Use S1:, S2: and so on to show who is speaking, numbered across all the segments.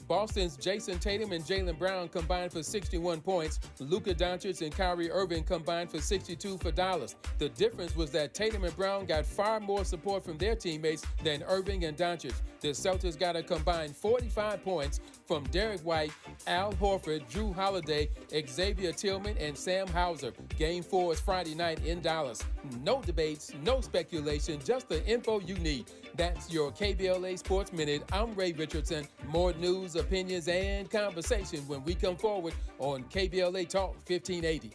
S1: Boston's Jason Tatum and Jaylen Brown combined for 61 points. Luka Doncic and Kyrie Irving combined for 62 for Dallas. The difference was that Tatum and Brown got far more support from their teammates than Irving and Doncic. The Celtics got a combined 45 points from Derek White, Al Horford, Drew Holiday, Xavier Tillman, and Sam Hauser. Game 4 is Friday night in Dallas. No debates, no speculation, just the info you need. That's your KBLA Sports Minute. I'm Ray Richardson. More news, opinions, and conversation when we come forward on KBLA Talk 1580.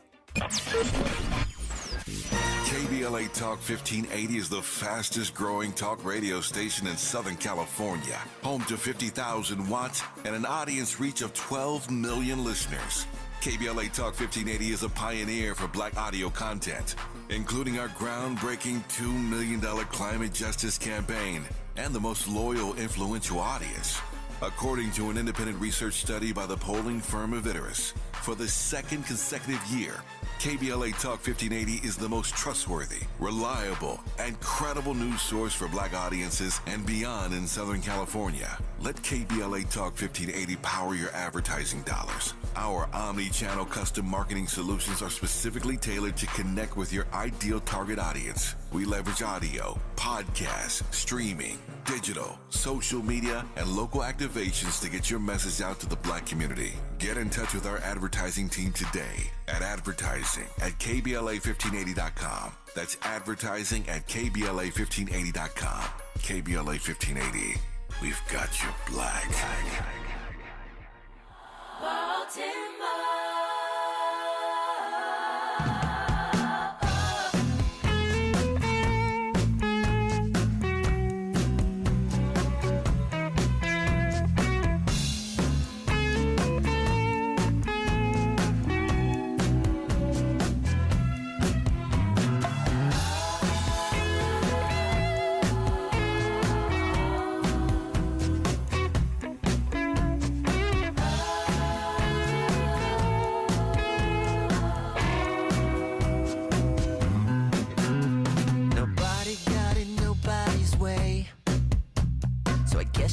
S2: KBLA Talk 1580 is the fastest growing talk radio station in Southern California. Home to 50,000 watts and an audience reach of 12 million listeners. KBLA Talk 1580 is a pioneer for Black audio content, including our groundbreaking $2 million climate justice campaign and the most loyal, influential audience. According to an independent research study by the polling firm Aviterus, for the second consecutive year, KBLA Talk 1580 is the most trustworthy, reliable, and credible news source for Black audiences and beyond in Southern California. Let KBLA Talk 1580 power your advertising dollars. Our omni-channel custom marketing solutions are specifically tailored to connect with your ideal target audience. We leverage audio, podcasts, streaming, digital, social media, and local activations to get your message out to the Black community. Get in touch with our advertising team today at advertising@kbla1580.com. That's advertising at kbla1580.com. KBLA 1580. We've got you Black.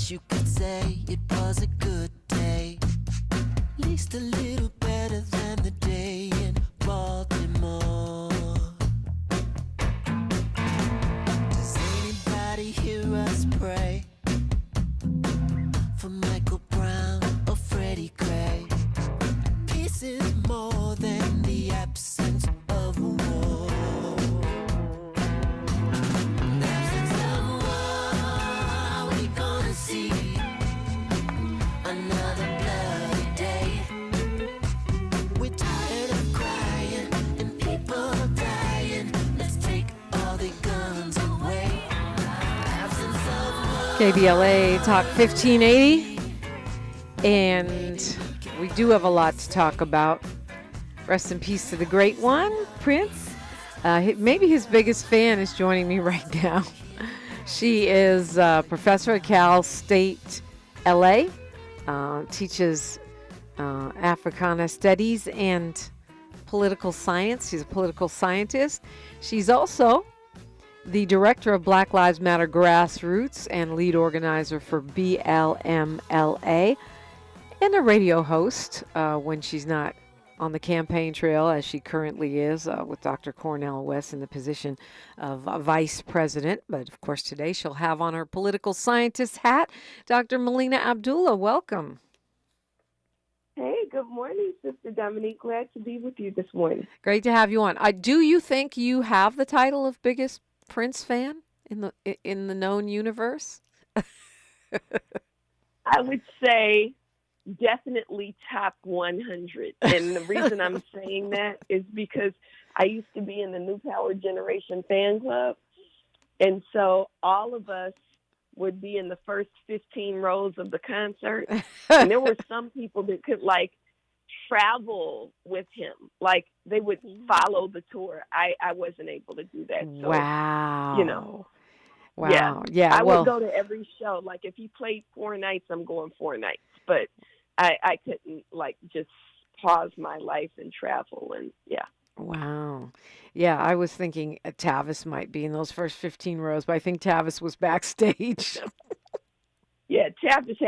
S3: You could say it was a good day, at least a little better than the day in Baltimore. Does anybody hear us pray for Michael Brown or Freddie Gray? Peace is more than the absence of war. Another bloody day. We're tired of crying and people dying. Let's take all the guns away. Absence of war.
S4: KBLA Talk 1580. And we do have a lot to talk about. Rest in peace to the great one, Prince. Maybe his biggest fan is joining me right now. She is a professor at Cal State LA, teaches Africana Studies and political science. She's a political scientist. She's also the director of Black Lives Matter Grassroots and lead organizer for BLMLA, and a radio host when she's not on the campaign trail, as she currently is with Dr. Cornel West in the position of vice president. But, of course, today she'll have on her political scientist hat. Dr. Melina Abdulla, welcome.
S5: Hey, good morning, Sister Dominique. Glad to be with you this morning.
S4: Great to have you on. Do you think you have the title of biggest Prince fan in the known universe?
S5: I would say definitely top 100. And the reason I'm saying that is because I used to be in the New Power Generation fan club. And so all of us would be in the first 15 rows of the concert. And there were some people that could travel with him. They would follow the tour. I wasn't able to do that. So,
S4: wow.
S5: Wow.
S4: Yeah.
S5: I would go to every show. If he played 4 nights, I'm going 4 nights. But I couldn't just pause my life and travel and
S4: Wow. Yeah, I was thinking Tavis might be in those first 15 rows, but I think Tavis was backstage.
S5: Yeah, Tavis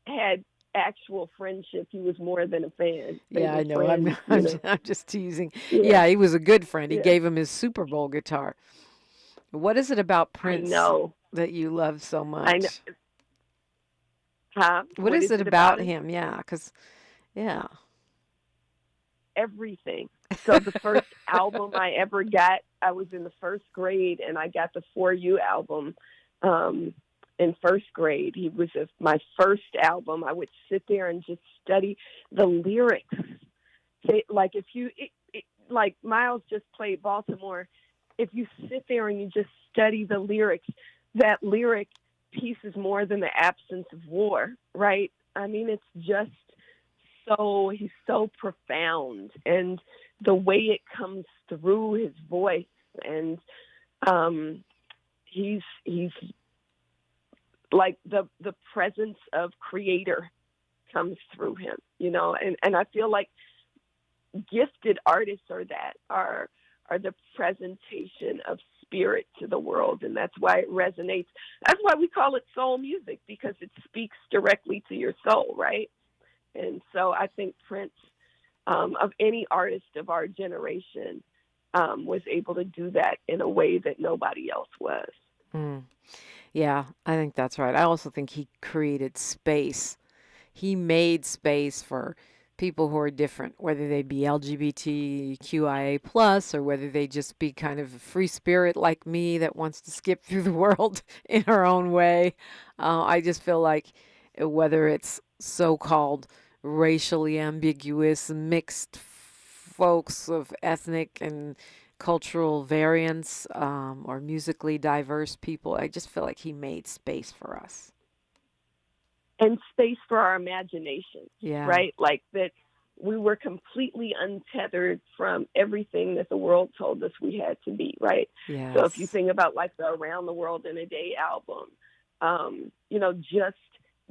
S5: had actual friendship. He was more than a fan. They
S4: Yeah,
S5: were
S4: I know. I'm,
S5: friends, you know.
S4: I'm just teasing.
S5: Yeah,
S4: Yeah, he was a good friend. He
S5: yeah.
S4: gave him his Super Bowl guitar. What is it about
S5: I
S4: Prince
S5: know.
S4: that you love so
S5: I know.
S4: much?
S5: Huh?
S4: What
S5: What
S4: is
S5: is
S4: it
S5: it about
S4: about
S5: him?
S4: him? Yeah, because, yeah.
S5: Everything. So the first album I ever got, I was in the first grade, and I got the For You album in first grade. He was my first album. I would sit there and just study the lyrics. Like if you, like Miles just played Baltimore, if you sit there and you just study the lyrics, that lyric piece is more than the absence of war, right? I mean, it's just he's so profound, and the way it comes through his voice, and he's like the presence of creator comes through him, you know, and I feel like gifted artists are the presentation of spirit to the world, and that's why it resonates. That's why we call it soul music, because it speaks directly to your soul, right? And so I think Prince, of any artist of our generation, was able to do that in a way that nobody else was.
S4: Mm. Yeah, I think that's right. I also think he created space. He made space for people who are different, whether they be LGBTQIA plus, or whether they just be kind of a free spirit like me that wants to skip through the world in her own way. I just feel like whether it's so-called racially ambiguous, mixed folks of ethnic and cultural variance, or musically diverse people, I just feel like he made space for us.
S5: And space for our imagination,
S4: Yeah.
S5: right? Like that we were completely untethered from everything that the world told us we had to be, right?
S4: Yes.
S5: So if you think about like the Around the World in a Day album, you know, just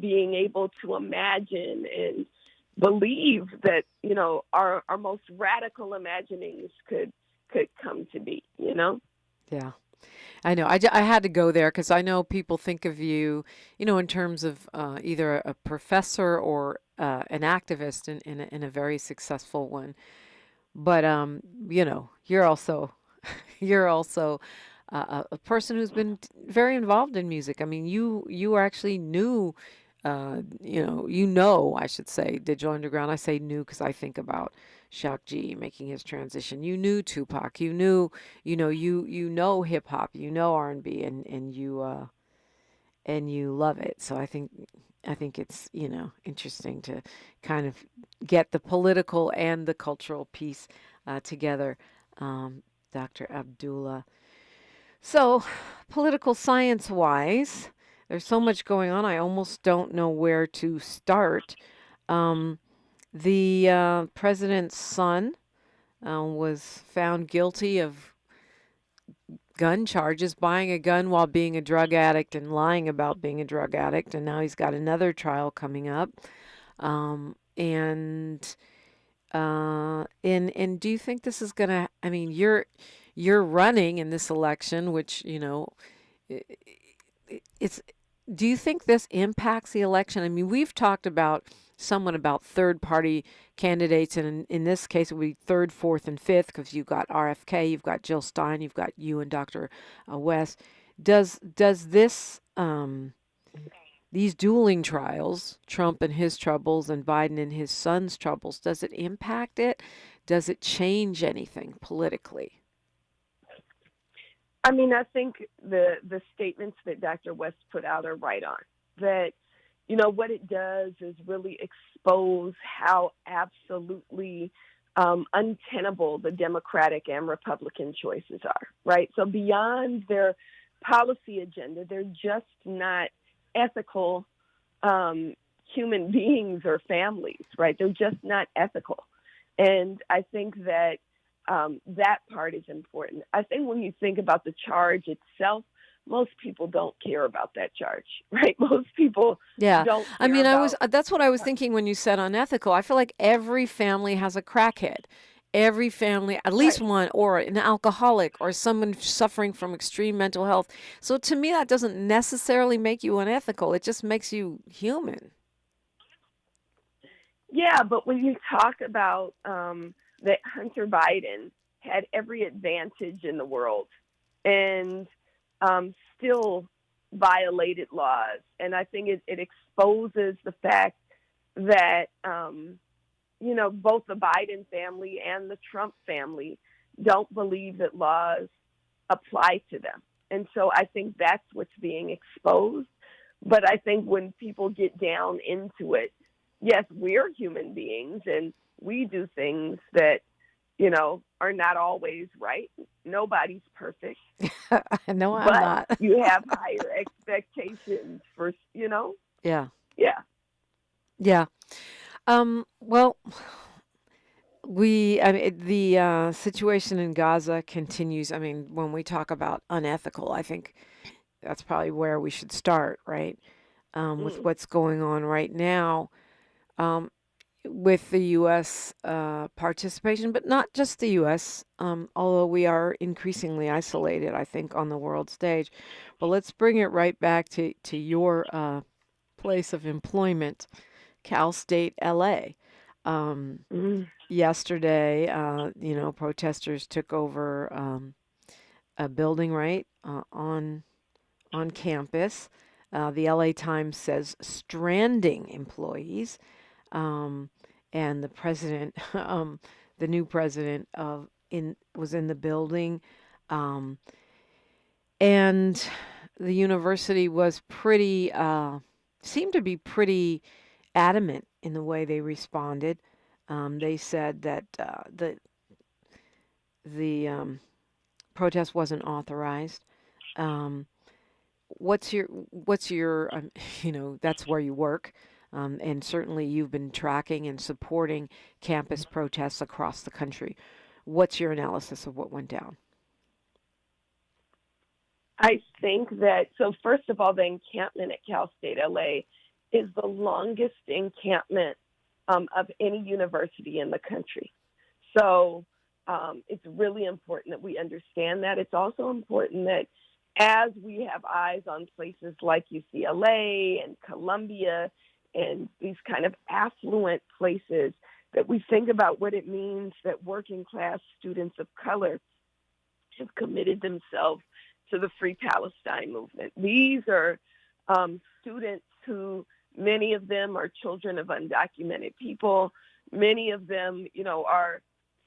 S5: being able to imagine and believe that, you know, our most radical imaginings could come to be, you know?
S4: Yeah. I know. I had to go there because I know people think of you, you know, in terms of either a professor or an activist in a very successful one. But you know, you're also a person who's been very involved in music. I mean, you actually knew, I should say, Digital Underground. I say knew because I think about Shock G making his transition. You knew Tupac. You knew, you know hip hop. You know R&B, and you love it. So I think it's, interesting to kind of get the political and the cultural piece together, Dr. Abdullah. So, political science wise, there's so much going on. I almost don't know where to start. The president's son was found guilty of gun charges, buying a gun while being a drug addict and lying about being a drug addict, and now he's got another trial coming up. And do you think this is gonna? I mean, you're running in this election, which it's. Do you think this impacts the election? I mean, we've talked somewhat about third-party candidates, and in this case, it would be third, fourth, and fifth, because you've got RFK, you've got Jill Stein, you've got you and Dr. West. Does this these dueling trials, Trump and his troubles and Biden and his son's troubles, does it impact it? Does it change anything politically?
S5: I mean, I think the statements that Dr. West put out are right on. That, what it does is really expose how absolutely untenable the Democratic and Republican choices are, right? So beyond their policy agenda, they're just not ethical human beings or families, right? They're just not ethical. And I think that that part is important. I think when you think about the charge itself, most people don't care about that charge, right? Most people don't care.
S4: I mean, that's what I was thinking when you said unethical. I feel like every family has a crackhead. Every family, at least one, or an alcoholic, or someone suffering from extreme mental health. So to me, that doesn't necessarily make you unethical. It just makes you human.
S5: Yeah, but when you talk about that Hunter Biden had every advantage in the world and still violated laws, and I think it exposes the fact that both the Biden family and the Trump family don't believe that laws apply to them. And so I think that's what's being exposed. But I think when people get down into it, yes, we're human beings and we do things that, are not always right. Nobody's perfect.
S4: No, I'm
S5: but
S4: not.
S5: You have higher expectations for,
S4: Yeah.
S5: Yeah.
S4: Yeah. Well, the situation in Gaza continues. I mean, when we talk about unethical, I think that's probably where we should start, right? With what's going on right now with the U.S. Participation, but not just the U.S., although we are increasingly isolated, I think, on the world stage. But let's bring it right back to your place of employment, Cal State LA. Yesterday, protesters took over a building right on campus. The LA Times says stranding employees, and the president, the new president was in the building, and the university was seemed to be pretty adamant in the way they responded. They said that the protest wasn't authorized. What's your that's where you work, and certainly you've been tracking and supporting campus protests across the country. What's your analysis of what went down?
S5: I think that, so first of all, the encampment at Cal State LA is the longest encampment of any university in the country. So it's really important that we understand that. It's also important that as we have eyes on places like UCLA and Columbia and these kind of affluent places, that we think about what it means that working class students of color have committed themselves to the Free Palestine movement. These are students who, many of them are children of undocumented people. Many of them, are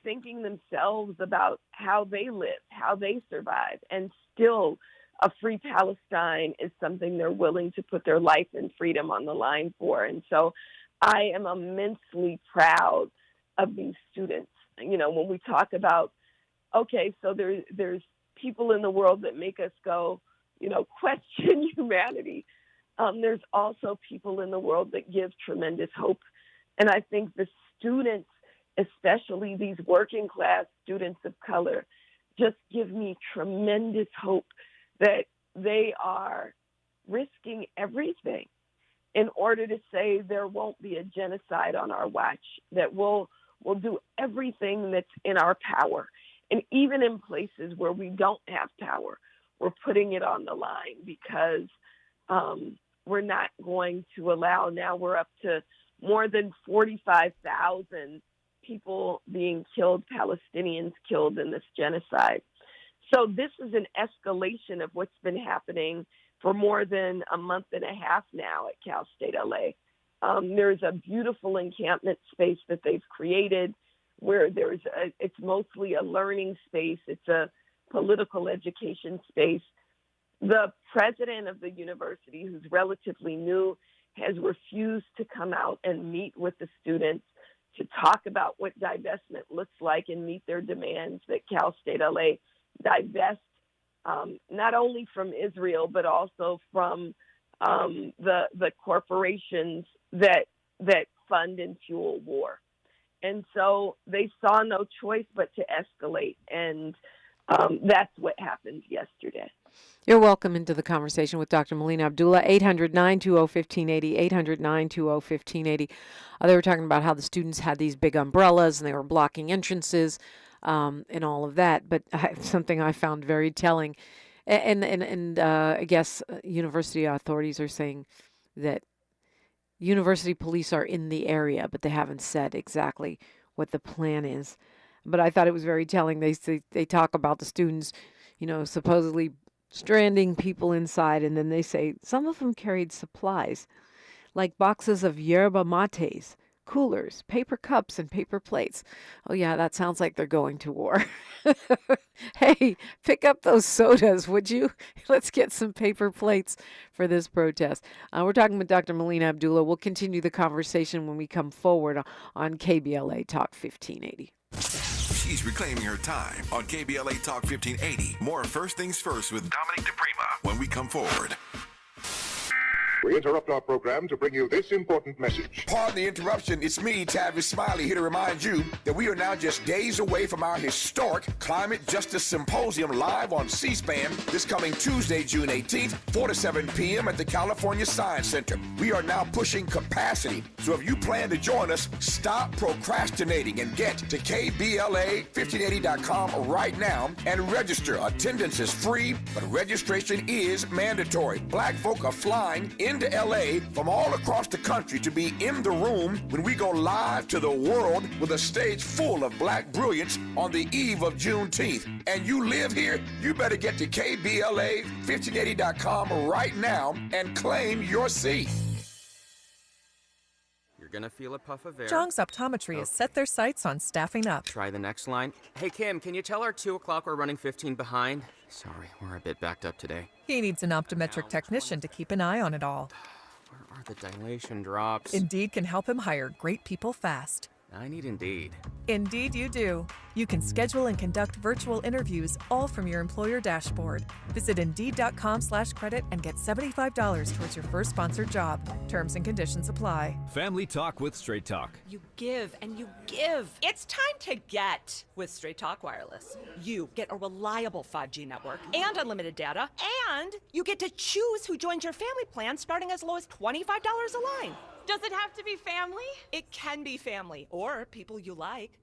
S5: thinking themselves about how they live, how they survive, and still a free Palestine is something they're willing to put their life and freedom on the line for. And so I am immensely proud of these students. When we talk about, okay, so there's people in the world that make us go, question humanity. There's also people in the world that give tremendous hope. And I think the students, especially these working class students of color, just give me tremendous hope that they are risking everything in order to say there won't be a genocide on our watch, that we'll do everything that's in our power. And even in places where we don't have power, we're putting it on the line because we're not going to allow, now we're up to more than 45,000 people being killed, Palestinians killed in this genocide. So this is an escalation of what's been happening for more than a month and a half now at Cal State LA. There's a beautiful encampment space that they've created where it's mostly a learning space. It's a political education space. The president of the university, who's relatively new, has refused to come out and meet with the students to talk about what divestment looks like and meet their demands that Cal State LA divest not only from Israel, but also from the corporations that fund and fuel war. And so they saw no choice but to escalate. And that's what happened yesterday.
S4: You're welcome into the conversation with Dr. Melina Abdulla, 800-920-1580, 800-920-1580. They were talking about how the students had these big umbrellas and they were blocking entrances and all of that. But something I found very telling, and I guess university authorities are saying that, University police are in the area, but they haven't said exactly what the plan is. But I thought it was very telling. They talk about the students, supposedly stranding people inside, and then they say some of them carried supplies, like boxes of yerba mates, coolers, paper cups, and paper plates. Oh yeah, that sounds like they're going to war. Hey, pick up those sodas, would you? Let's get some paper plates for this protest. We're talking with Dr. Melina Abdulla. We'll continue the conversation when we come forward on KBLA Talk 1580.
S2: She's reclaiming her time on KBLA Talk 1580. More First Things First with Dominique DiPrima when we come forward.
S6: We interrupt our program to bring you this important message.
S7: Pardon the interruption. It's me, Tavis Smiley, here to remind you that we are now just days away from our historic Climate Justice Symposium live on C-SPAN this coming Tuesday, June 18th, 4 to 7 p.m. at the California Science Center. We are now pushing capacity. So if you plan to join us, stop procrastinating and get to KBLA1580.com right now and register. Attendance is free, but registration is mandatory. Black folk are flying into LA from all across the country to be in the room when we go live to the world with a stage full of black brilliance on the eve of Juneteenth. And you live here, you better get to KBLA1580.com right now and claim your seat.
S8: You're gonna feel a puff of air.
S9: Jong's Optometry has set their sights on staffing up.
S8: Try the next line. Hey, Kim, can you tell our 2 o'clock we're running 15 behind? Sorry, we're a bit backed up today.
S9: He needs an optometric technician to keep an eye on it all.
S8: Where are the dilation drops?
S9: Indeed can help him hire great people fast.
S8: I need Indeed.
S9: Indeed you do. You can schedule and conduct virtual interviews all from your employer dashboard. Visit Indeed.com/credit and get $75 towards your first sponsored job. Terms and conditions apply.
S10: Family Talk with Straight Talk.
S11: You give and you give. It's time to get with Straight Talk Wireless. You get a reliable 5G network and unlimited data, and you get to choose who joins your family plan starting as low as $25 a line.
S12: Does it have to be family?
S11: It can be family or people you like.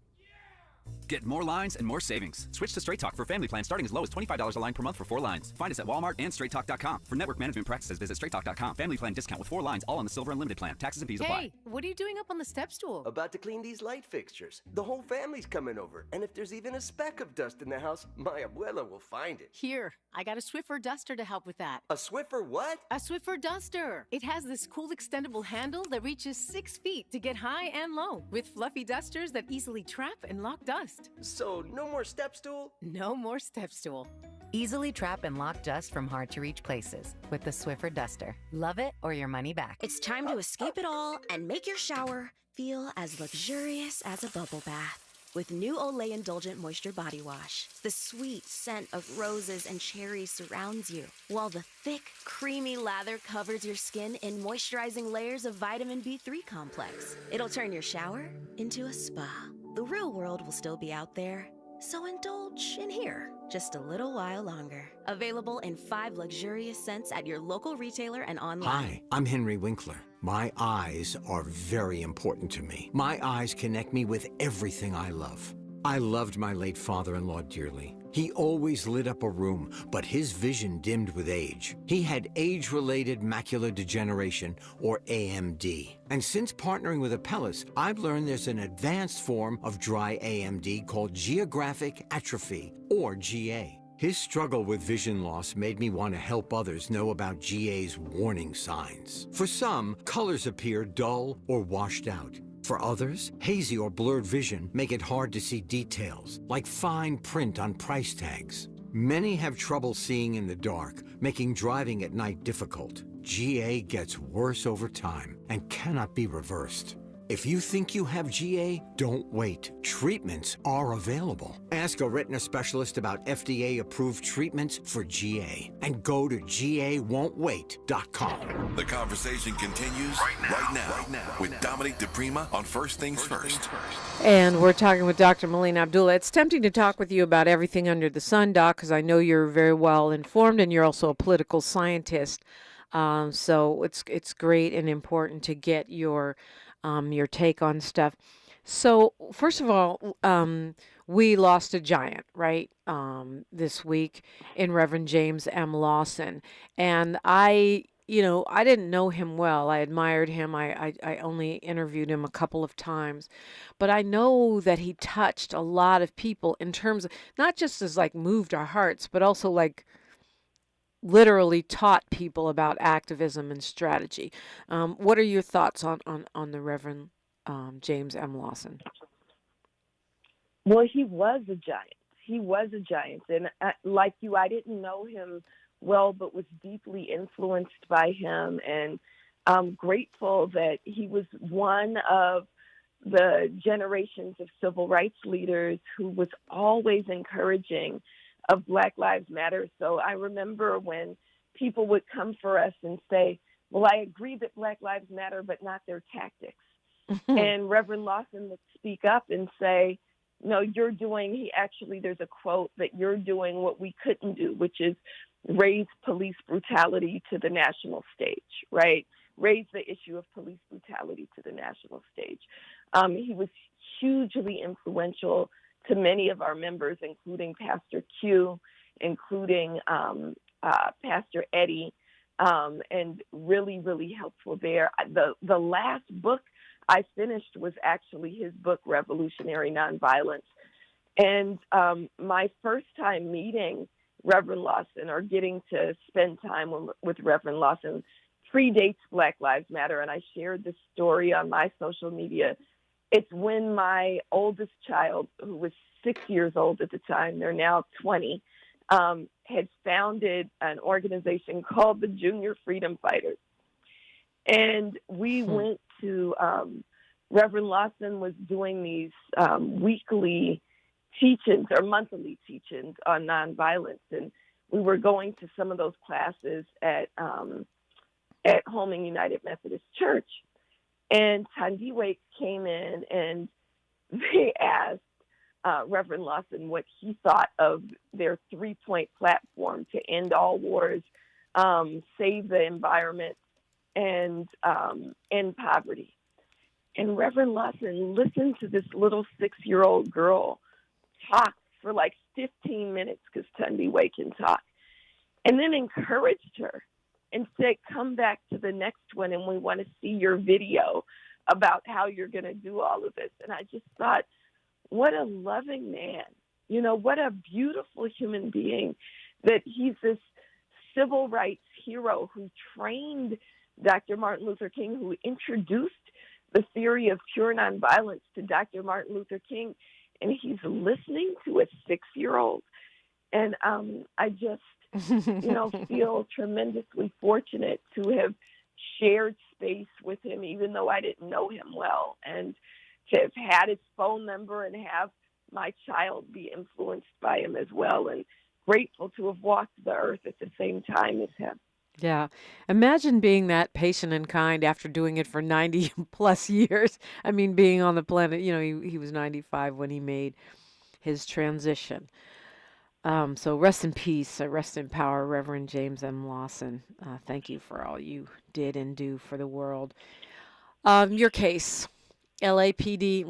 S10: Get more lines and more savings. Switch to Straight Talk for family plans starting as low as $25 a line per month for 4 lines. Find us at Walmart and StraightTalk.com. For network management practices, visit StraightTalk.com. Family plan discount with 4 lines, all on the Silver Unlimited plan. Taxes and fees apply.
S12: Hey, what are you doing up on the step stool?
S13: About to clean these light fixtures. The whole family's coming over. And if there's even a speck of dust in the house, my abuela will find it.
S12: Here, I got a Swiffer duster to help with that.
S13: A Swiffer what?
S12: A Swiffer duster. It has this cool extendable handle that reaches 6 feet to get high and low, with fluffy dusters that easily trap and lock dust.
S13: So no more step stool?
S12: No more step stool.
S14: Easily trap and lock dust from hard-to-reach places with the Swiffer duster. Love it or your money back.
S15: It's time to escape it all and make your shower feel as luxurious as a bubble bath. With new Olay Indulgent Moisture Body Wash, the sweet scent of roses and cherries surrounds you, while the thick, creamy lather covers your skin in moisturizing layers of vitamin B3 complex. It'll turn your shower into a spa. The real world will still be out there, so indulge in here just a little while longer. Available in 5 luxurious scents at your local retailer and online.
S16: Hi, I'm Henry Winkler. My eyes are very important to me. My eyes connect me with everything I love. I loved my late father-in-law dearly. He always lit up a room, but his vision dimmed with age. He had age-related macular degeneration, or AMD. And since partnering with Apellis, I've learned there's an advanced form of dry AMD called geographic atrophy, or GA. His struggle with vision loss made me want to help others know about GA's warning signs. For some, colors appear dull or washed out. For others, hazy or blurred vision make it hard to see details, like fine print on price tags. Many have trouble seeing in the dark, making driving at night difficult. GA gets worse over time and cannot be reversed. If you think you have GA, don't wait. Treatments are available. Ask a retina specialist about FDA-approved treatments for GA and go to GAWon'tWait.com.
S2: The conversation continues right now with Dominique DiPrima on First Things First.
S4: And we're talking with Dr. Melina Abdulla. It's tempting to talk with you about everything under the sun, Doc, because I know you're very well informed and you're also a political scientist. So it's great and important to get your take on stuff. So first of all, we lost a giant, right, this week in Reverend James M. Lawson. And I I didn't know him well. I admired him. I only interviewed him a couple of times. But I know that he touched a lot of people in terms of not just as like moved our hearts, but also like literally taught people about activism and strategy. What are your thoughts on the Reverend James M. Lawson?
S5: Well, he was a giant. He was a giant. And like you, I didn't know him well, but was deeply influenced by him, and I'm grateful that he was one of the generations of civil rights leaders who was always encouraging of Black Lives Matter. So I remember when people would come for us and say, well, I agree that Black Lives Matter, but not their tactics. And Reverend Lawson would speak up and say, no, there's a quote that you're doing what we couldn't do, which is raise police brutality to the national stage, right? Raise the issue of police brutality to the national stage. He was hugely influential to many of our members, including Pastor Q, including Pastor Eddie, and really, really helpful there. The last book I finished was actually his book, Revolutionary Nonviolence. And my first time meeting Reverend Lawson, or getting to spend time with Reverend Lawson, predates Black Lives Matter, and I shared this story on my social media. It's when my oldest child, who was 6 years old at the time, they're now 20, had founded an organization called the Junior Freedom Fighters. And we went to, Reverend Lawson was doing these weekly teach-ins or monthly teach-ins on nonviolence, and we were going to some of those classes at Holman United Methodist Church. And Tandiwe came in and they asked Reverend Lawson what he thought of their 3-point platform to end all wars, save the environment, and end poverty. And Reverend Lawson listened to this little 6-year-old girl talk for like 15 minutes, because Tandiwe can talk, and then encouraged her and said, come back to the next one and we want to see your video about how you're going to do all of this. And I just thought, what a loving man, what a beautiful human being, that he's this civil rights hero who trained Dr. Martin Luther King, who introduced the theory of pure nonviolence to Dr. Martin Luther King, and he's listening to a 6-year-old. And I just, feel tremendously fortunate to have shared space with him, even though I didn't know him well, and to have had his phone number and have my child be influenced by him as well, and grateful to have walked the earth at the same time as him.
S4: Yeah. Imagine being that patient and kind after doing it for 90 plus years. I mean, being on the planet, he was 95 when he made his transition. So rest in peace, rest in power, Reverend James M. Lawson. Thank you for all you did and do for the world. Your case, LAPD,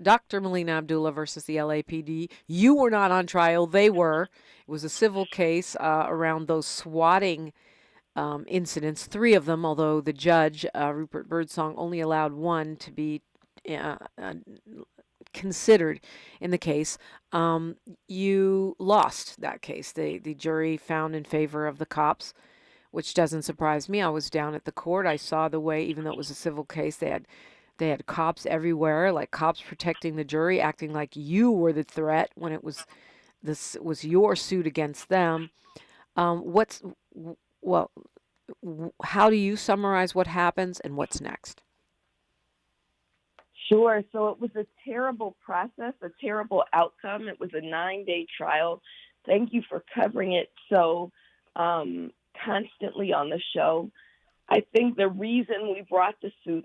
S4: Dr. Melina Abdulla versus the LAPD. You were not on trial. They were. It was a civil case around those swatting incidents, 3 of them, although the judge, Rupert Birdsong, only allowed 1 to be considered in the case. You lost that case. The jury found in favor of the cops, which doesn't surprise me. I was down at the court. I saw the way, even though it was a civil case, they had cops everywhere, like cops protecting the jury, acting like you were the threat when this was your suit against them. How do you summarize what happens and what's next?
S5: Sure. So it was a terrible process, a terrible outcome. It was a 9-day trial. Thank you for covering it so constantly on the show. I think the reason we brought the suit,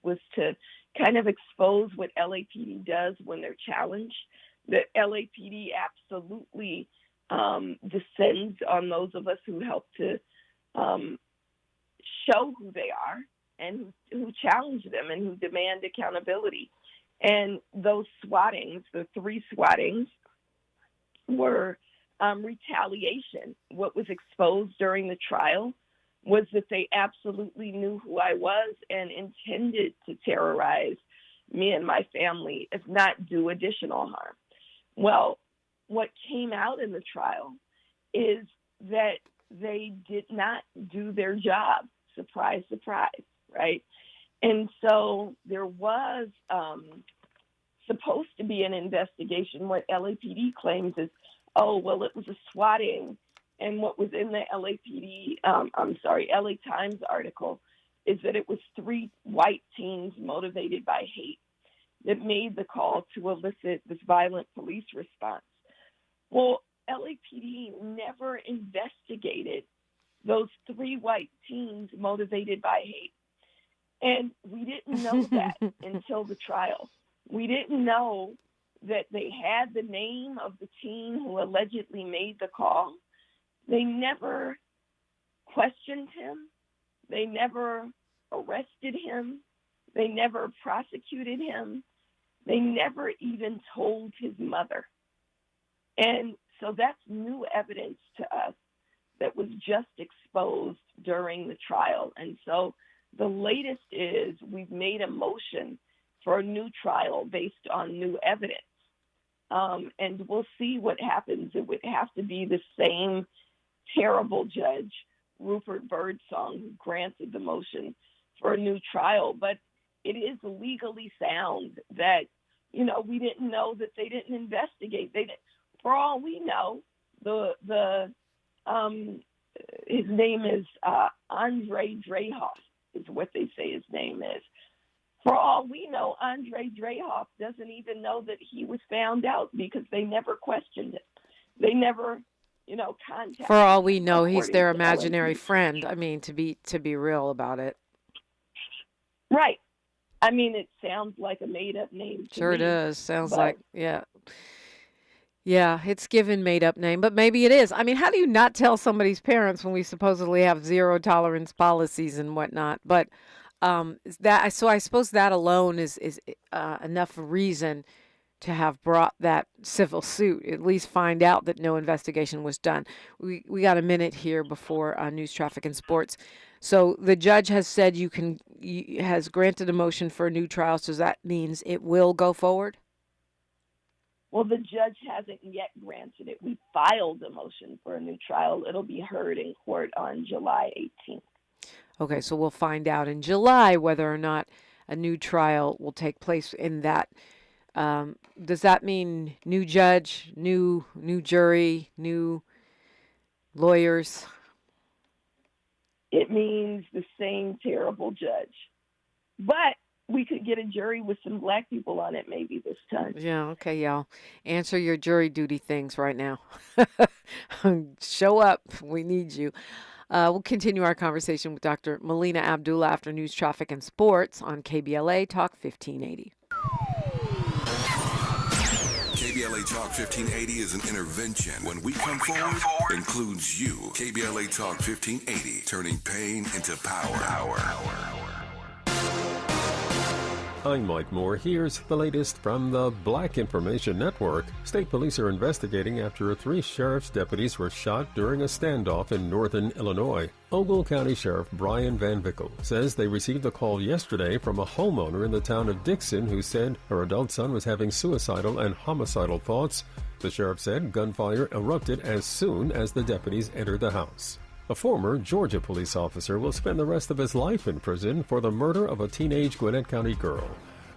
S5: was to kind of expose what LAPD does when they're challenged. The LAPD absolutely descends on those of us who help to show who they are and who challenge them and who demand accountability. And those swattings, the 3 swattings, were retaliation. What was exposed during the trial was that they absolutely knew who I was and intended to terrorize me and my family, if not do additional harm. Well, what came out in the trial is that they did not do their job. Surprise, surprise, right? And so there was supposed to be an investigation. What LAPD claims is, oh, well, it was a swatting. And what was in the LA Times article is that it was 3 white teens motivated by hate that made the call to elicit this violent police response. Well, LAPD never investigated those 3 white teens motivated by hate. And we didn't know that until the trial. We didn't know that they had the name of the teen who allegedly made the call. They never questioned him. They never arrested him. They never prosecuted him. They never even told his mother. And so that's new evidence to us that was just exposed during the trial. And so the latest is we've made a motion for a new trial based on new evidence. And we'll see what happens. It would have to be the same terrible judge, Rupert Birdsong, who granted the motion for a new trial. But it is legally sound that, we didn't know that they didn't investigate. For all we know, his name is Andre Drehoff, is what they say his name is. For all we know, Andre Drehoff doesn't even know that he was found out because they never questioned him. They never, contacted.
S4: For all we know, he's their imaginary friend. I mean, to be real about it.
S5: Right. I mean, it sounds like a made-up name to
S4: Sure
S5: me,
S4: does. Sounds
S5: but-
S4: like, yeah. Yeah, it's given made-up name, but maybe it is. I mean, how do you not tell somebody's parents when we supposedly have zero tolerance policies and whatnot? But so I suppose that alone is enough reason to have brought that civil suit, at least find out that no investigation was done. We got a minute here before news, traffic, and sports. So the judge has said has granted a motion for a new trial, so that means it will go forward?
S5: Well, the judge hasn't yet granted it. We filed a motion for a new trial. It'll be heard in court on July 18th.
S4: Okay, so we'll find out in July whether or not a new trial will take place in that. Does that mean new judge, new jury, new lawyers?
S5: It means the same terrible judge. But we could get a jury with some black people on it maybe this time.
S4: Yeah, okay, y'all. Answer your jury duty things right now. Show up. We need you. We'll continue our conversation with Dr. Melina Abdulla after news, traffic, and sports on KBLA Talk 1580.
S2: KBLA Talk 1580 is an intervention. When we come forward, includes you. KBLA Talk 1580, turning pain into power.
S17: I'm Mike Moore. Here's the latest from the Black Information Network. State police are investigating after 3 sheriff's deputies were shot during a standoff in northern Illinois. Ogle County Sheriff Brian Van Vickle says they received a call yesterday from a homeowner in the town of Dixon who said her adult son was having suicidal and homicidal thoughts. The sheriff said gunfire erupted as soon as the deputies entered the house. A former Georgia police officer will spend the rest of his life in prison for the murder of a teenage Gwinnett County girl.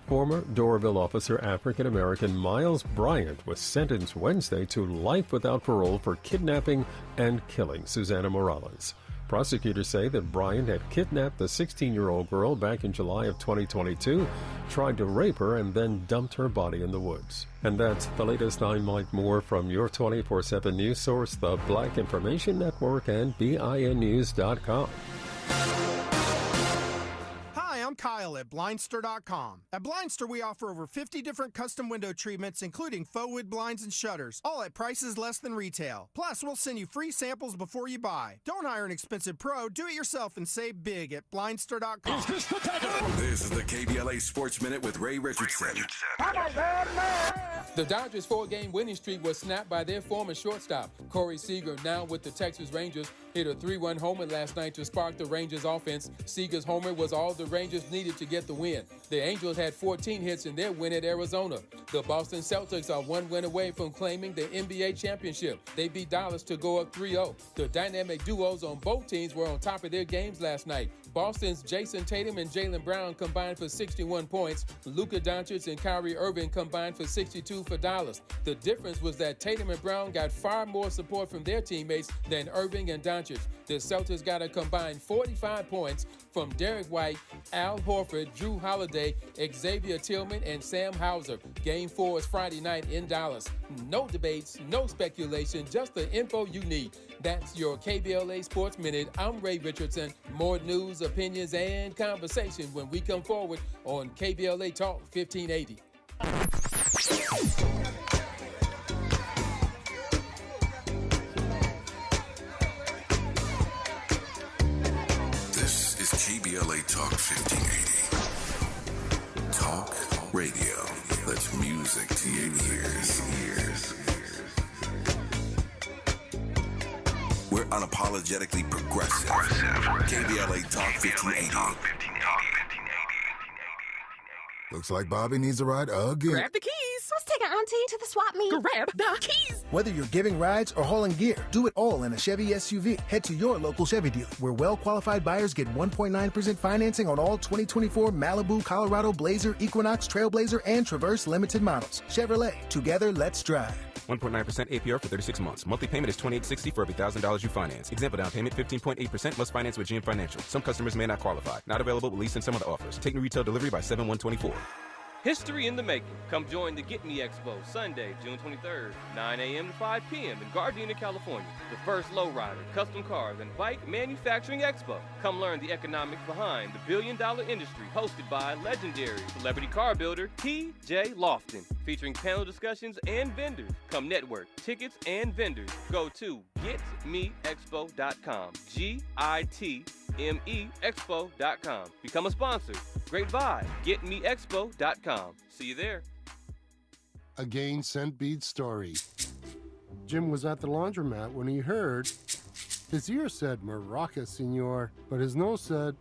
S17: Former Doraville officer African-American Miles Bryant was sentenced Wednesday to life without parole for kidnapping and killing Susanna Morales. Prosecutors say that Bryant had kidnapped the 16-year-old girl back in July of 2022, tried to rape her, and then dumped her body in the woods. And that's the latest. I'm Mike Moore from your 24/7 news source, the Black Information Network, and BINnews.com.
S18: Hi, I'm Kyle. sale at blindster.com. At Blindster, we offer over 50 different custom window treatments, including faux wood blinds and shutters, all at prices less than retail. Plus, we'll send you free samples before you buy. Don't hire an expensive pro. Do it yourself and save big at blindster.com.
S2: This is the KBLA Sports Minute with Ray Richardson.
S1: The Dodgers' 4-game winning streak was snapped by their former shortstop. Corey Seager, now with the Texas Rangers, hit a 3-run homer last night to spark the Rangers' offense. Seager's homer was all the Rangers needed to get the win. The Angels had 14 hits in their win at Arizona. The Boston Celtics are one win away from claiming the NBA championship. They beat Dallas to go up 3-0. The dynamic duos on both teams were on top of their games last night. Boston's Jason Tatum and Jaylen Brown combined for 61 points. Luka Doncic and Kyrie Irving combined for 62 for Dallas. The difference was that Tatum and Brown got far more support from their teammates than Irving and Doncic. The Celtics got a combined 45 points from Derek White, Al Horford, Drew Holiday, Xavier Tillman, and Sam Hauser. Game 4 is Friday night in Dallas. No debates, no speculation, just the info you need. That's your KBLA Sports Minute. I'm Ray Richardson. More news, opinions, and conversation when we come forward on KBLA Talk 1580.
S2: This is KBLA Talk 1580. Talk radio. That's music to your ears. We're unapologetically progressive. KBLA Talk 1580.
S19: Looks like Bobby needs a ride again.
S20: Grab the keys. Let's take our auntie to the swap meet. Grab the keys.
S21: Whether you're giving rides or hauling gear, do it all in a Chevy SUV. Head to your local Chevy dealer, where well-qualified buyers get 1.9% financing on all 2024 Malibu, Colorado, Blazer, Equinox, Trailblazer, and Traverse limited models. Chevrolet, together, let's drive.
S22: 1.9% APR for 36 months. Monthly payment is $2,860 for every $1,000 you finance. Example down payment 15.8% must finance with GM Financial. Some customers may not qualify. Not available with lease and some other offers. Take new retail delivery by 7/1/24.
S23: History in the making. Come join the Get Me Expo Sunday, June 23rd, 9 a.m. to 5 p.m. in Gardena, California. The first lowrider, custom cars, and bike manufacturing expo. Come learn the economics behind the billion-dollar industry, hosted by legendary celebrity car builder T.J. Lofton, featuring panel discussions and vendors. Come network, tickets, and vendors. Go to getmeexpo.com. GITMEexpo.com. Become a sponsor. Great vibe. GetMeExpo.com. See you there.
S24: Again, Scent Bead story. Jim was at the laundromat when he heard his ear said, "Maraca, senor," but his nose said,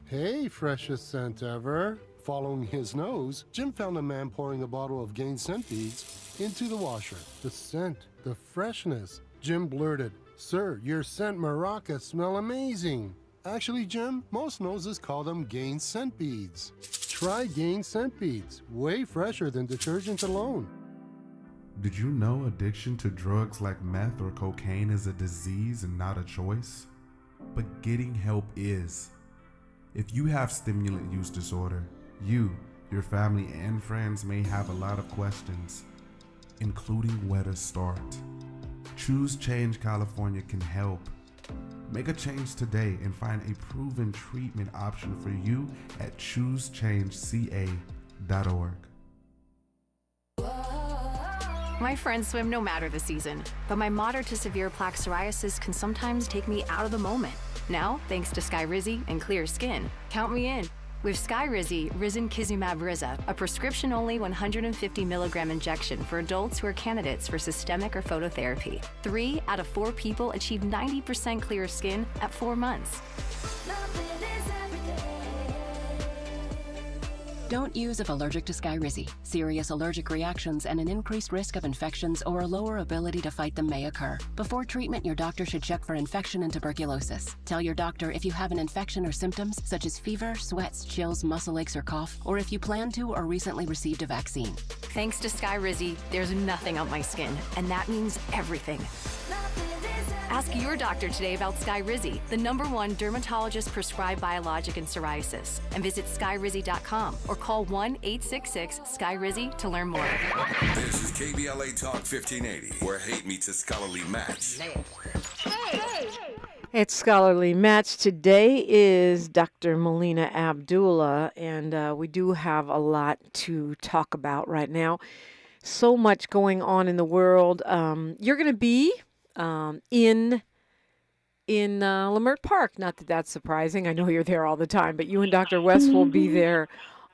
S24: "Hey, freshest scent ever." Following his nose, Jim found a man pouring a bottle of Gain Scent Beads into the washer. The scent, the freshness. Jim blurted, "Sir, your scent Maraca smell amazing." Actually, Jim, most noses call them Gain Scent Beads. Try Gain Scent Beads, way fresher than detergent alone.
S25: Did you know addiction to drugs like meth or cocaine is a disease and not a choice? But getting help is. If you have stimulant use disorder, you, your family, and friends may have a lot of questions, including where to start. Choose Change California can help. Make a change today and find a proven treatment option for you at choosechangeca.org.
S26: My friends swim no matter the season, but my moderate to severe plaque psoriasis can sometimes take me out of the moment. Now, thanks to Skyrizi and clear skin, count me in. With Skyrizi, Risankizumab Riza, a prescription-only 150 milligram injection for adults who are candidates for systemic or phototherapy. 3 out of 4 people achieve 90% clear skin at 4 months.
S27: Don't use if allergic to Skyrizi. Serious allergic reactions and an increased risk of infections or a lower ability to fight them may occur. Before treatment, your doctor should check for infection and tuberculosis. Tell your doctor if you have an infection or symptoms such as fever, sweats, chills, muscle aches, or cough, or if you plan to or recently received a vaccine.
S26: Thanks to Skyrizi, there's nothing on my skin, and that means everything. Ask your doctor today about Skyrizi, the #1 dermatologist-prescribed biologic in psoriasis, and visit skyrizi.com or call 1-866-SKYRIZI to learn more.
S2: This is KBLA Talk 1580, where hate meets a scholarly match.
S4: It's Scholarly Match. Today is Dr. Melina Abdulla, and we do have a lot to talk about right now. So much going on in the world. You're going to be in Leimert Park. Not that that's surprising. I know you're there all the time, but you and Dr. West will be there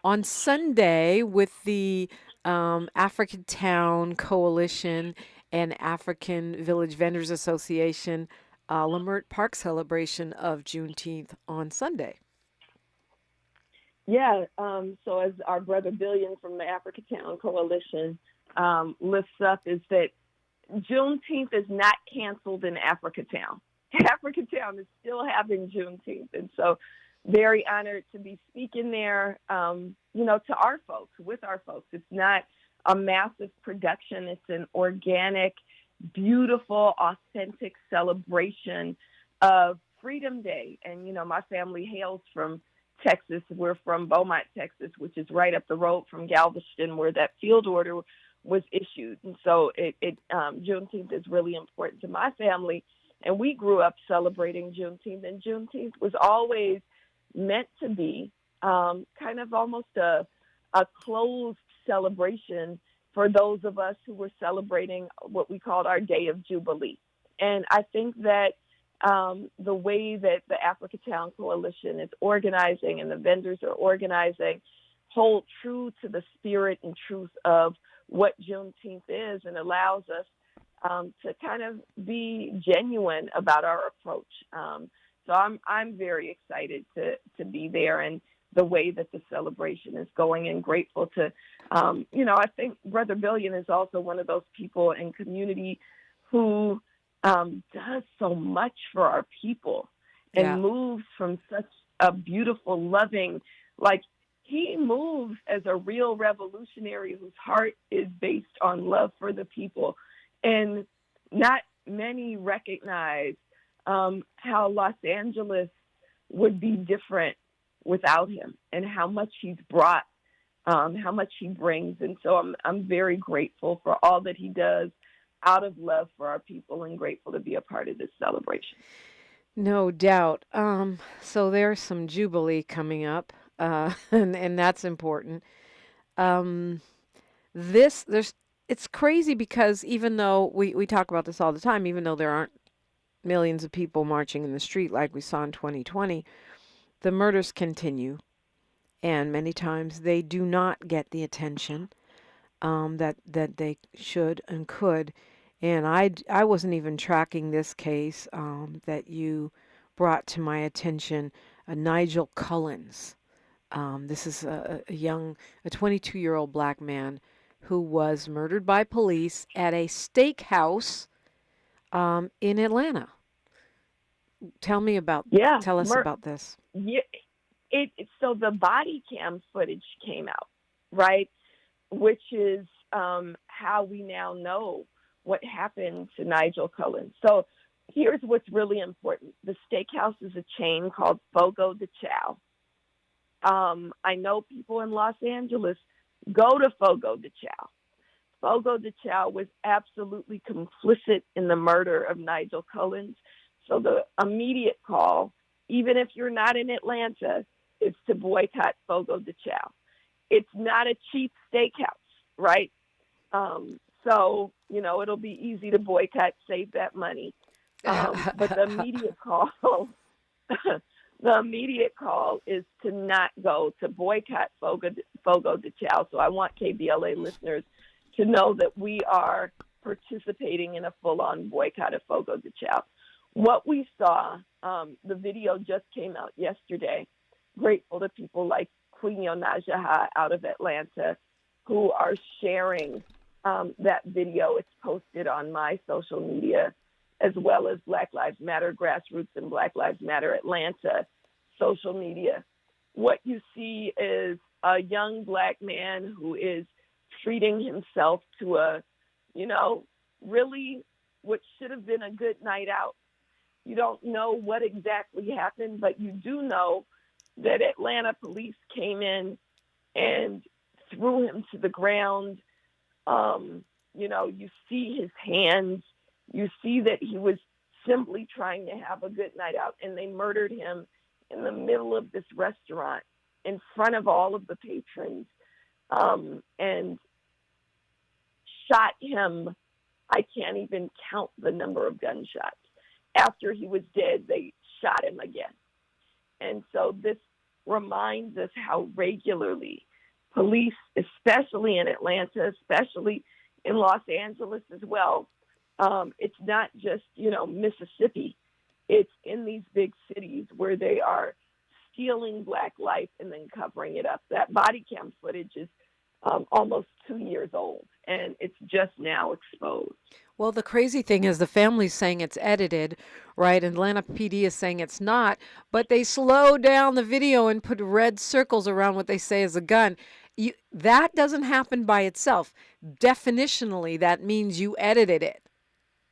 S4: on Sunday with the African Town Coalition and African Village Vendors Association Leimert Park celebration of Juneteenth on Sunday.
S5: Yeah, so as our brother Billion from the Africatown Coalition lifts up, is that Juneteenth is not canceled in Africatown. Africatown is still having Juneteenth, and so very honored to be speaking there, to our folks, with our folks. It's not a massive production. It's an organic, beautiful, authentic celebration of Freedom Day. And, my family hails from Texas. We're from Beaumont, Texas, which is right up the road from Galveston, where that field order was issued. And so Juneteenth is really important to my family. And we grew up celebrating Juneteenth. And Juneteenth was always meant to be kind of almost a closed celebration for those of us who were celebrating what we called our Day of Jubilee. And I think that the way that the Africatown Coalition is organizing and the vendors are organizing hold true to the spirit and truth of what Juneteenth is, and allows us to kind of be genuine about our approach. So I'm very excited to be there, and the way that the celebration is going, and grateful to, I think Brother Billion is also one of those people in community who does so much for our people and moves from such a beautiful, loving, he moves as a real revolutionary whose heart is based on love for the people. And not many recognize how Los Angeles would be different without him, and how much he's brought, how much he brings. And so I'm very grateful for all that he does out of love for our people, and grateful to be a part of this celebration.
S4: No doubt. So there's some Jubilee coming up, and that's important. It's crazy because even though we talk about this all the time, even though there aren't millions of people marching in the street like we saw in 2020, the murders continue, and many times they do not get the attention that they should and could. And I wasn't even tracking this case that you brought to my attention, Nygil Cullins. This is a 22-year-old black man who was murdered by police at a steakhouse in Atlanta. Tell us about this.
S5: Yeah, so the body cam footage came out, right? Which is how we now know what happened to Nygil Cullins. So here's what's really important. The steakhouse is a chain called Fogo de Chao. I know people in Los Angeles go to Fogo de Chao. Fogo de Chao was absolutely complicit in the murder of Nygil Cullins. So the immediate call, even if you're not in Atlanta, is to boycott Fogo de Chao. It's not a cheap steakhouse, right? So, it'll be easy to boycott, save that money. But the immediate call, is to not go, to boycott Fogo de Chao. So I want KBLA listeners to know that we are participating in a full-on boycott of Fogo de Chao. What we saw, the video just came out yesterday. Grateful to people like Queen Najaha out of Atlanta who are sharing that video. It's posted on my social media, as well as Black Lives Matter Grassroots and Black Lives Matter Atlanta social media. What you see is a young black man who is treating himself to a, really what should have been a good night out. You don't know what exactly happened, but you do know that Atlanta police came in and threw him to the ground. You see his hands. You see that he was simply trying to have a good night out. And they murdered him in the middle of this restaurant in front of all of the patrons, and shot him. I can't even count the number of gunshots. After he was dead, they shot him again. And so this reminds us how regularly police, especially in Atlanta, especially in Los Angeles as well, it's not just, Mississippi. It's in these big cities where they are stealing Black life and then covering it up. That body cam footage is almost 2 years old, and it's just now exposed.
S4: Well, the crazy thing is the family's saying it's edited, right? Atlanta PD is saying it's not, but they slow down the video and put red circles around what they say is a gun. That doesn't happen by itself. Definitionally, that means you edited it.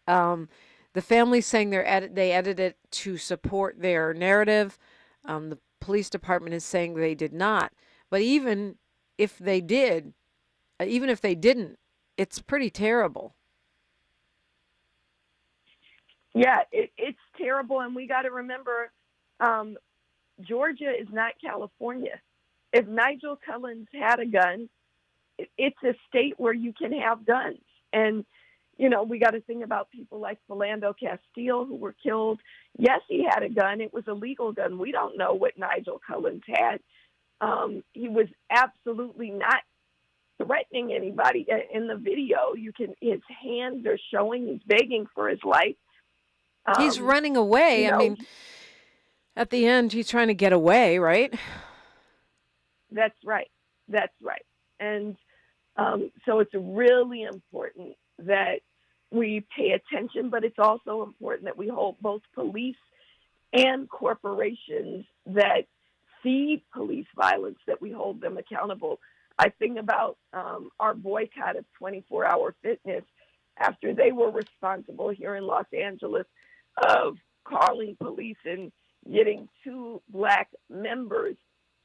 S4: The family's saying they edited it to support their narrative. The police department is saying they did not. But even if they did, even if they didn't, it's pretty terrible.
S5: Yeah, it's terrible, and we got to remember, Georgia is not California. If Nygil Cullins had a gun, it's a state where you can have guns. And, we got to think about people like Philando Castile who were killed. Yes, he had a gun. It was a legal gun. We don't know what Nygil Cullins had. He was absolutely not threatening anybody. In the video, his hands are showing. He's begging for his life.
S4: He's running away. I mean, at the end, he's trying to get away, right?
S5: That's right. That's right. And so it's really important that we pay attention, but it's also important that we hold both police and corporations that feed police violence, that we hold them accountable. I think about our boycott of 24-hour fitness after they were responsible here in Los Angeles of calling police and getting 2 Black members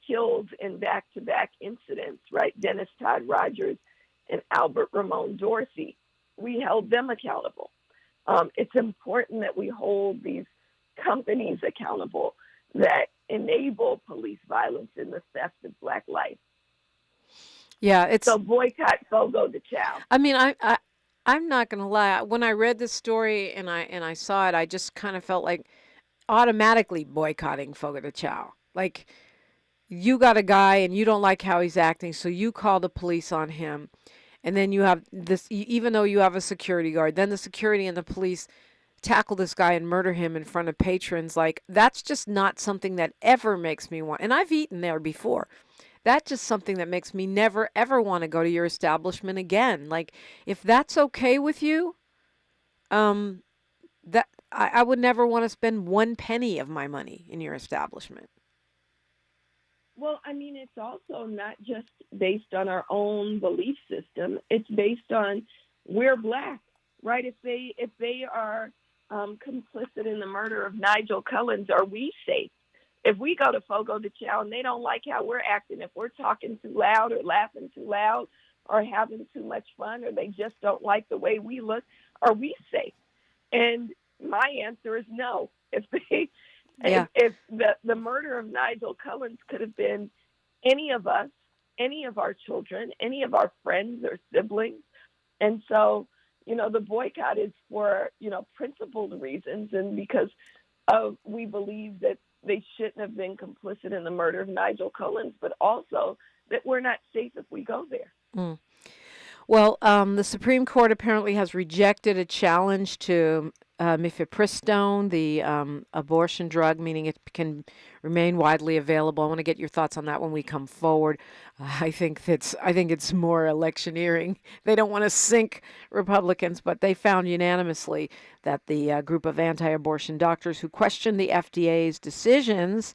S5: killed in back-to-back incidents, right? Dennis Todd Rogers and Albert Ramon Dorsey. We held them accountable. It's important that we hold these companies accountable that enable police violence and the theft of Black life.
S4: Yeah,
S5: so boycott Fogo de Chao.
S4: I mean, I'm not going to lie. When I read this story and I saw it, I just kind of felt like automatically boycotting Fogo de Chao. Like, you got a guy and you don't like how he's acting, so you call the police on him. And then you have this, even though you have a security guard, then the security and the police tackle this guy and murder him in front of patrons. Like, that's just not something that ever makes me want. And I've eaten there before. That's just something that makes me never, ever want to go to your establishment again. Like, if that's okay with you, that I would never want to spend 1 penny of my money in your establishment.
S5: Well, I mean, it's also not just based on our own belief system. It's based on we're Black, right? If they are complicit in the murder of Nygil Cullins, are we safe? If we go to Fogo de Chao and they don't like how we're acting, if we're talking too loud or laughing too loud or having too much fun, or they just don't like the way we look, are we safe? And my answer is no. If the murder of Nygil Cullins could have been any of us, any of our children, any of our friends or siblings. And so, the boycott is for, principled reasons, and because we believe that they shouldn't have been complicit in the murder of Nygil Cullins, but also that we're not safe if we go there.
S4: Mm. Well, the Supreme Court apparently has rejected a challenge to Mifepristone, the abortion drug, meaning it can remain widely available. I want to get your thoughts on that when we come forward. I think it's more electioneering. They don't want to sink Republicans, but they found unanimously that the group of anti-abortion doctors who questioned the FDA's decisions,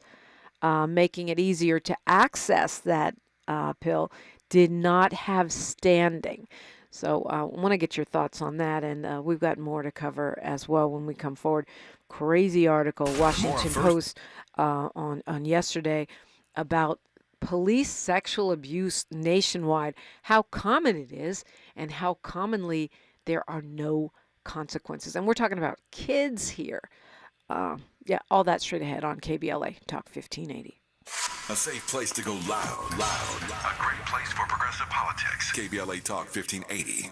S4: making it easier to access that pill, did not have standing. So I want to get your thoughts on that, and we've got more to cover as well when we come forward. Crazy article, Washington Post on yesterday about police sexual abuse nationwide, how common it is, and how commonly there are no consequences. And we're talking about kids here. Yeah, all that straight ahead on KBLA Talk 1580.
S2: A safe place to go loud. A great place for progressive politics. KBLA Talk 1580.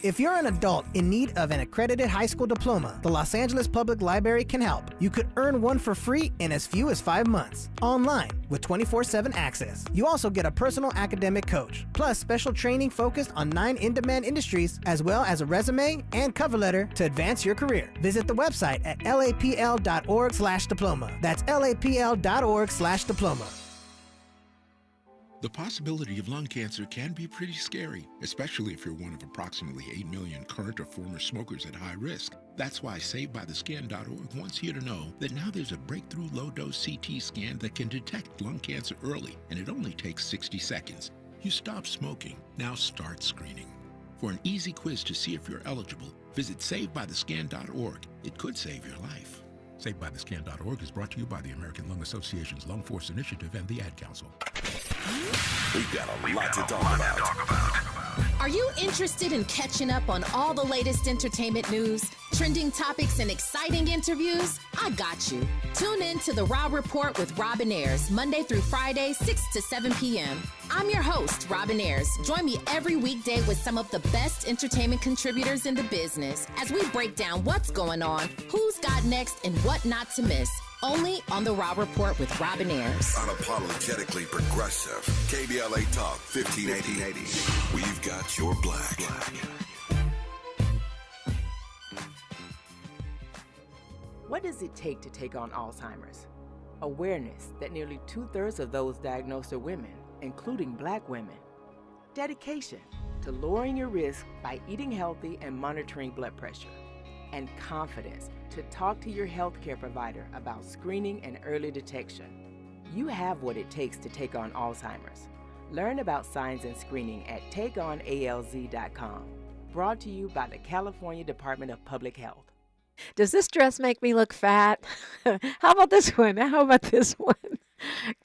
S3: If you're an adult in need of an accredited high school diploma, the Los Angeles Public Library can help. You could earn one for free in as few as 5 months, online with 24/7 access. You also get a personal academic coach, plus special training focused on 9 in-demand industries, as well as a resume and cover letter to advance your career. Visit the website at lapl.org/diploma. That's lapl.org/diploma.
S6: The possibility of lung cancer can be pretty scary, especially if you're one of approximately 8 million current or former smokers at high risk. That's why SaveByTheScan.org wants you to know that now there's a breakthrough low-dose CT scan that can detect lung cancer early, and it only takes 60 seconds. You stop smoking, now start screening. For an easy quiz to see if you're eligible, visit SaveByTheScan.org. It could save your life. SaveByTheScan.org is brought to you by the American Lung Association's Lung Force Initiative and the Ad Council.
S2: We've got a lot to talk about.
S20: Are you interested in catching up on all the latest entertainment news, trending topics, and exciting interviews? I got you. Tune in to The Raw Report with Robin Ayers, Monday through Friday, 6 to 7 p.m. I'm your host, Robin Ayers. Join me every weekday with some of the best entertainment contributors in the business as we break down what's going on, who's got next, and what not to miss. Only on The Raw Report with Robin Ayers.
S2: Unapologetically progressive. KBLA Talk 1580. We've got your black.
S7: What does it take to take on Alzheimer's? Awareness that nearly 2/3 of those diagnosed are women, including Black women. Dedication to lowering your risk by eating healthy and monitoring blood pressure. And confidence to talk to your healthcare provider about screening and early detection. You have what it takes to take on Alzheimer's. Learn about signs and screening at takeonalz.com. Brought to you by the California Department of Public Health.
S4: Does this dress make me look fat? How about this one? How about this one?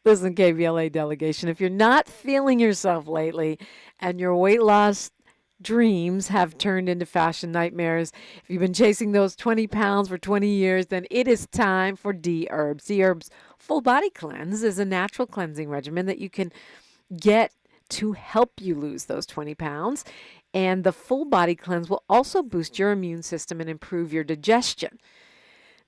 S4: Listen, KBLA delegation, if you're not feeling yourself lately and your weight loss dreams have turned into fashion nightmares, if you've been chasing those 20 pounds for 20 years, then it is time for D-Herbs. D-Herbs Full Body Cleanse is a natural cleansing regimen that you can get to help you lose those 20 pounds. And the Full Body Cleanse will also boost your immune system and improve your digestion.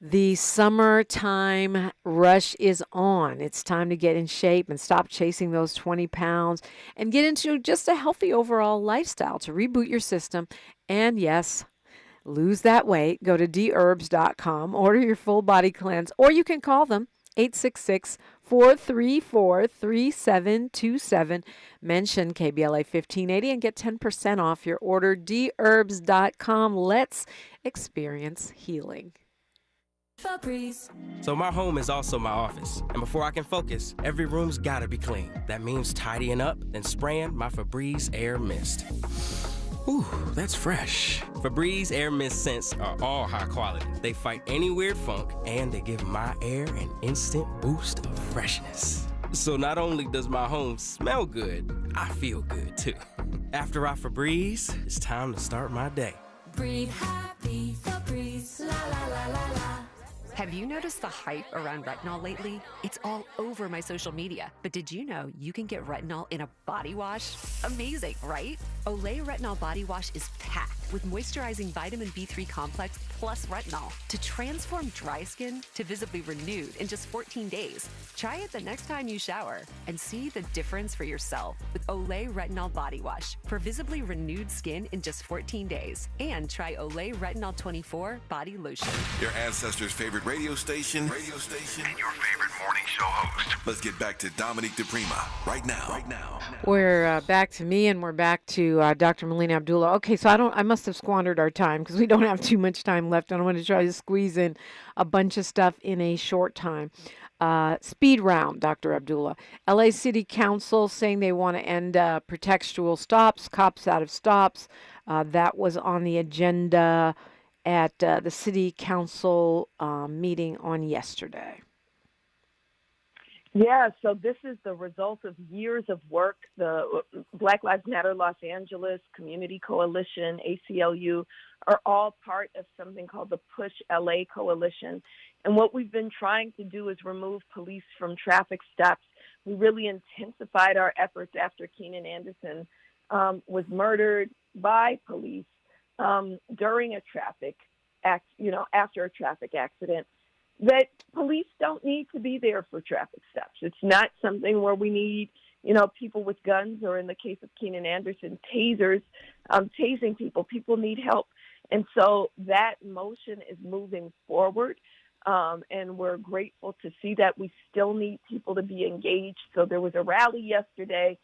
S4: The summertime rush is on. It's time to get in shape and stop chasing those 20 pounds and get into just a healthy overall lifestyle to reboot your system. And yes, lose that weight. Go to dherbs.com, order your Full Body Cleanse, or you can call them 866-434-3727. Mention KBLA 1580 and get 10% off your order. dherbs.com. Let's experience healing.
S8: So my home is also my office, and before I can focus, every room's gotta be clean. That means tidying up and spraying my Febreze Air Mist. Ooh, that's fresh. Febreze Air Mist scents are all high quality. They fight any weird funk, and they give my air an instant boost of freshness. So not only does my home smell good, I feel good too. After I Febreze, it's time to start my day.
S9: Breathe happy, Febreze, la la la la la.
S10: Have you noticed the hype around retinol lately? It's all over my social media. But did you know you can get retinol in a body wash? Amazing, right? Olay Retinol Body Wash is packed with moisturizing vitamin B3 complex plus retinol to transform dry skin to visibly renewed in just 14 days. Try it the next time you shower and see the difference for yourself with Olay Retinol Body Wash for visibly renewed skin in just 14 days. And try Olay Retinol 24 Body Lotion.
S2: Your ancestors' favorite radio station, and your favorite morning show host. Let's get back to Dominique DiPrima right now.
S4: We're back to me, and we're back to Dr. Melina Abdulla. Okay, so I must have squandered our time because we don't have too much time left, and I want to try to squeeze in a bunch of stuff in a short time. Speed round, Dr. Abdullah. LA City Council saying they want to end pretextual stops, cops out of stops. That was on the agenda at the City Council meeting on yesterday.
S5: Yeah, so this is the result of years of work. The Black Lives Matter Los Angeles, Community Coalition, ACLU are all part of something called the Push LA Coalition. And what we've been trying to do is remove police from traffic stops. We really intensified our efforts after Keenan Anderson was murdered by police during a traffic after a traffic accident. That police don't need to be there for traffic stops. It's not something where we need, people with guns, or in the case of Keenan Anderson, tasers, tasing people. People need help. And so that motion is moving forward. And we're grateful to see that. We still need people to be engaged. So there was a rally yesterday,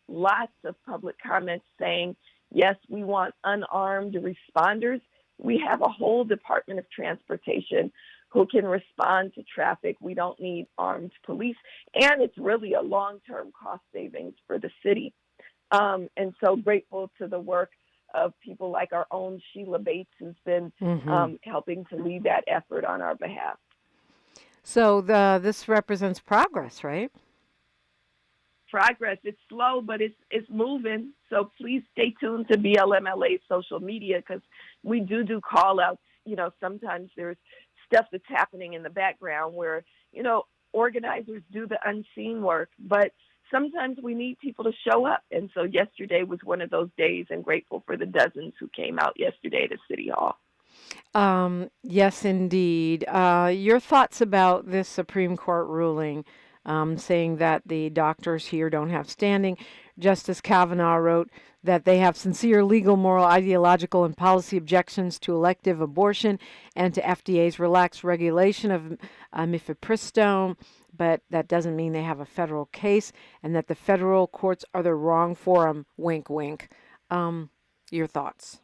S5: lots of public comments saying, yes, we want unarmed responders. We have a whole Department of Transportation who can respond to traffic. We don't need armed police. And it's really a long-term cost savings for the city. And so grateful to the work of people like our own Sheila Bates, who's been helping to lead that effort on our behalf.
S4: So this represents progress, right?
S5: Progress. It's slow, but it's moving. So please stay tuned to BLMLA's social media, because we do call outs. Sometimes there's stuff that's happening in the background where, organizers do the unseen work, but sometimes we need people to show up. And so yesterday was one of those days, and grateful for the dozens who came out yesterday to City Hall.
S4: Yes, indeed. Your thoughts about this Supreme Court ruling saying that the doctors here don't have standing. Justice Kavanaugh wrote that they have sincere legal, moral, ideological, and policy objections to elective abortion and to FDA's relaxed regulation of Mifepristone, but that doesn't mean they have a federal case, and that the federal courts are the wrong forum, wink, wink. Your thoughts?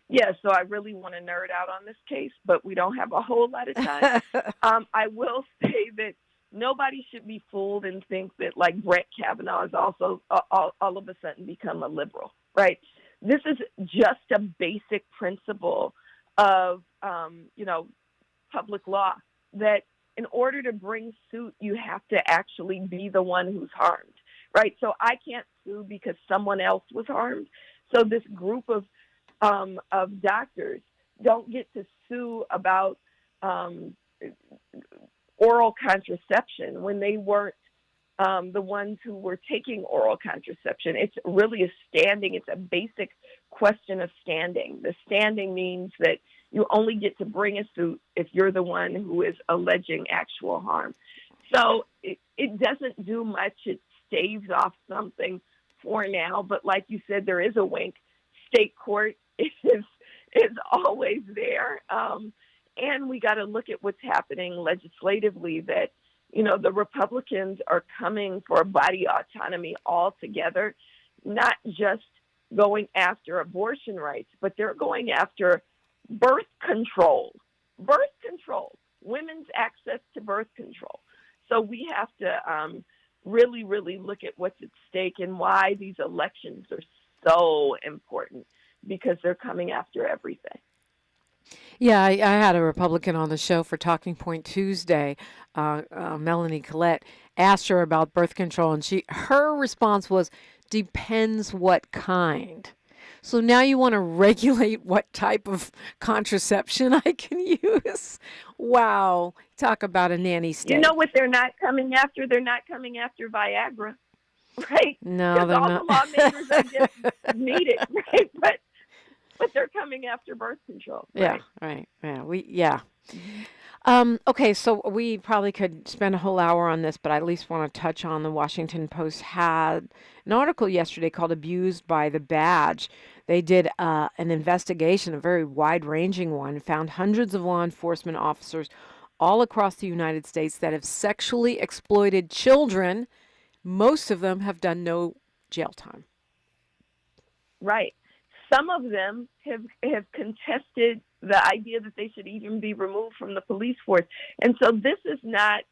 S5: Yeah, so I really want to nerd out on this case, but we don't have a whole lot of time. I will say that nobody should be fooled and think that, like, Brett Kavanaugh is also all of a sudden become a liberal, right? This is just a basic principle of, public law, that in order to bring suit, you have to actually be the one who's harmed, right? So I can't sue because someone else was harmed. So this group of doctors don't get to sue about oral contraception when they weren't the ones who were taking oral contraception. It's really it's a basic question of standing. The standing means that you only get to bring a suit if you're the one who is alleging actual harm. So it doesn't do much. It staves off something for now, but like you said, there is a wink. State court is always there. And we got to look at what's happening legislatively, that, the Republicans are coming for body autonomy altogether, not just going after abortion rights, but they're going after birth control, women's access to birth control. So we have to really, really look at what's at stake and why these elections are so important, because they're coming after everything.
S4: Yeah, I had a Republican on the show for Talking Point Tuesday. Melanie Collette asked her about birth control, and her response was, depends what kind. So now you want to regulate what type of contraception I can use? Wow. Talk about a nanny state.
S5: You know what they're not coming after? They're not coming after Viagra, right?
S4: No,
S5: they're
S4: not.
S5: The lawmakers, I guess, need it, right? But they're coming after birth control. Right?
S4: Yeah, right. Yeah. Okay, so we probably could spend a whole hour on this, but I at least want to touch on the Washington Post had an article yesterday called Abused by the Badge. They did an investigation, a very wide-ranging one, found hundreds of law enforcement officers all across the United States that have sexually exploited children. Most of them have done no jail time.
S5: Right. Some of them have contested the idea that they should even be removed from the police force. And so this is not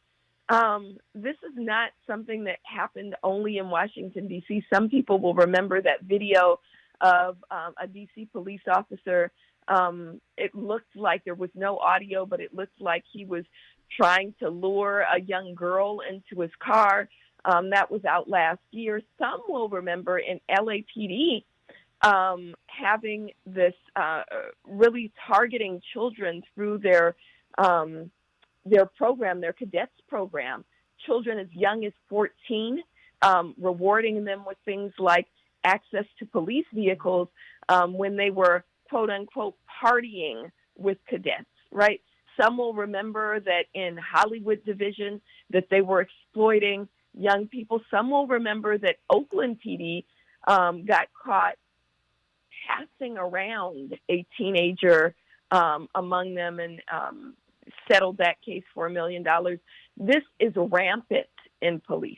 S5: something that happened only in Washington, D.C. Some people will remember that video of a D.C. police officer. It looked like there was no audio, but it looked like he was trying to lure a young girl into his car. That was out last year. Some will remember in LAPD having this really targeting children through their program, their cadets program, children as young as 14, rewarding them with things like access to police vehicles when they were, quote unquote, partying with cadets, right? Some will remember that in Hollywood Division that they were exploiting young people. Some will remember that Oakland PD got caught passing around a teenager among them and settled that case for $1 million. This is rampant in police.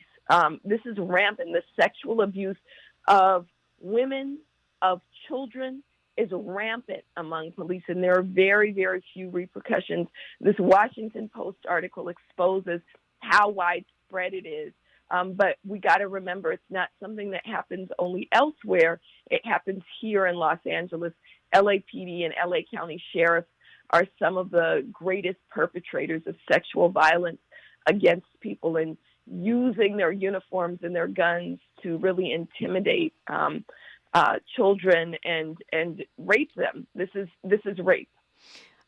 S5: This is rampant. The sexual abuse of women, of children, is rampant among police, and there are very, very few repercussions. This Washington Post article exposes how widespread it is. But we got to remember it's not something that happens only elsewhere. It happens here in Los Angeles. LAPD and LA County sheriffs are some of the greatest perpetrators of sexual violence against people and using their uniforms and their guns to really intimidate children and rape them. This is rape.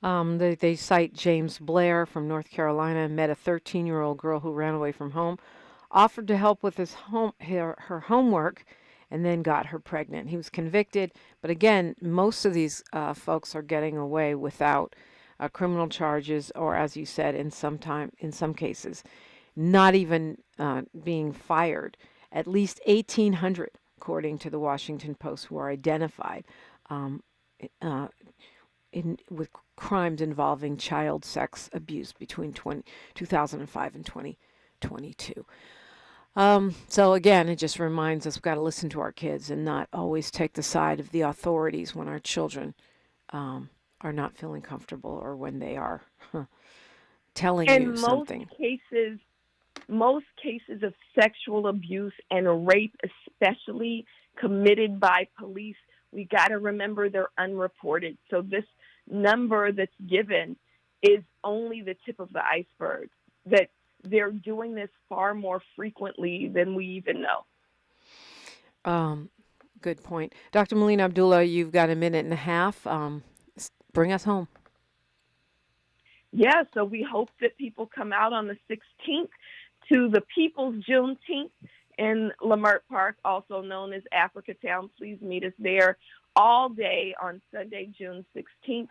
S4: They cite James Blair from North Carolina, met a 13-year-old girl who ran away from home, offered to help with her homework, and then got her pregnant. He was convicted, but again, most of these folks are getting away without criminal charges, or as you said, in some cases, not even being fired. At least 1,800, according to the Washington Post, who are identified with crimes involving child sex abuse between 2005 and 2022. So again, it just reminds us we've got to listen to our kids and not always take the side of the authorities when our children are not feeling comfortable or when they are telling you something.
S5: Most cases of sexual abuse and rape, especially committed by police, we got to remember they're unreported. So this number that's given is only the tip of the iceberg, that they're doing this far more frequently than we even know.
S4: Good point. Dr. Melina Abdulla, you've got a minute and a half. Bring us home.
S5: Yeah, so we hope that people come out on the 16th to the People's Juneteenth in Lamert Park, also known as Africa Town. Please meet us there all day on Sunday, June 16th.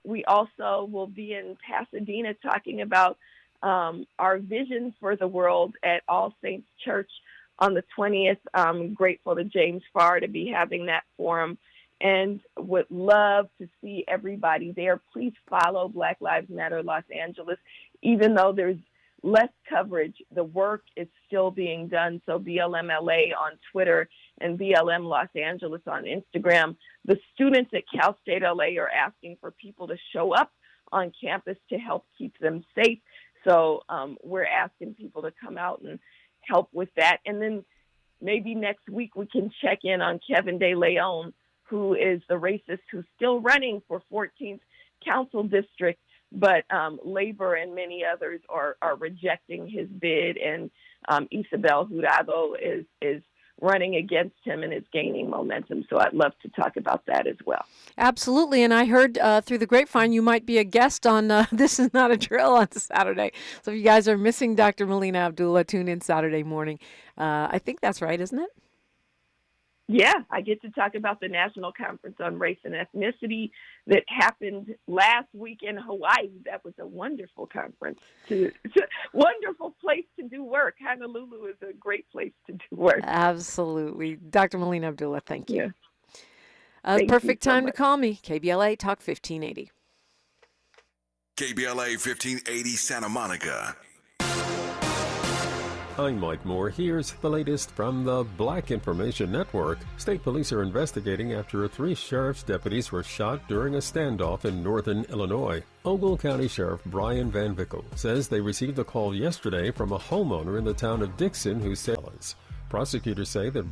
S5: We also will be in Pasadena talking about our vision for the world at All Saints Church on the 20th. I'm grateful to James Farr to be having that forum and would love to see everybody there. Please follow Black Lives Matter Los Angeles. Even though there's less coverage, the work is still being done. So BLMLA on Twitter and BLM Los Angeles on Instagram. The students at Cal State LA are asking for people to show up on campus to help keep them safe. So we're asking people to come out and help with that. And then maybe next week we can check in on Kevin De Leon, who is the racist who's still running for 14th Council District, but Labor and many others are rejecting his bid, and Isabel Jurado is running against him and is gaining momentum. So I'd love to talk about that as well.
S4: Absolutely. And I heard through the grapevine you might be a guest on This Is Not a Drill on Saturday. So if you guys are missing Dr. Melina Abdulla, tune in Saturday morning. I think that's right, isn't it?
S5: Yeah, I get to talk about the National Conference on Race and Ethnicity that happened last week in Hawaii. That was a wonderful conference. It's a wonderful place to do work. Honolulu is a great place to do work.
S4: Absolutely. Dr. Melina Abdulla, thank you.
S5: Yeah.
S4: Perfect time to call me. KBLA Talk 1580.
S2: KBLA 1580 Santa Monica.
S11: I'm Mike Moore. Here's the latest from the Black Information Network. State police are investigating after 3 sheriff's deputies were shot during a standoff in northern Illinois. Ogle County Sheriff Brian Van Vickle says they received a call yesterday from a homeowner in the town of Dixon who said prosecutors say that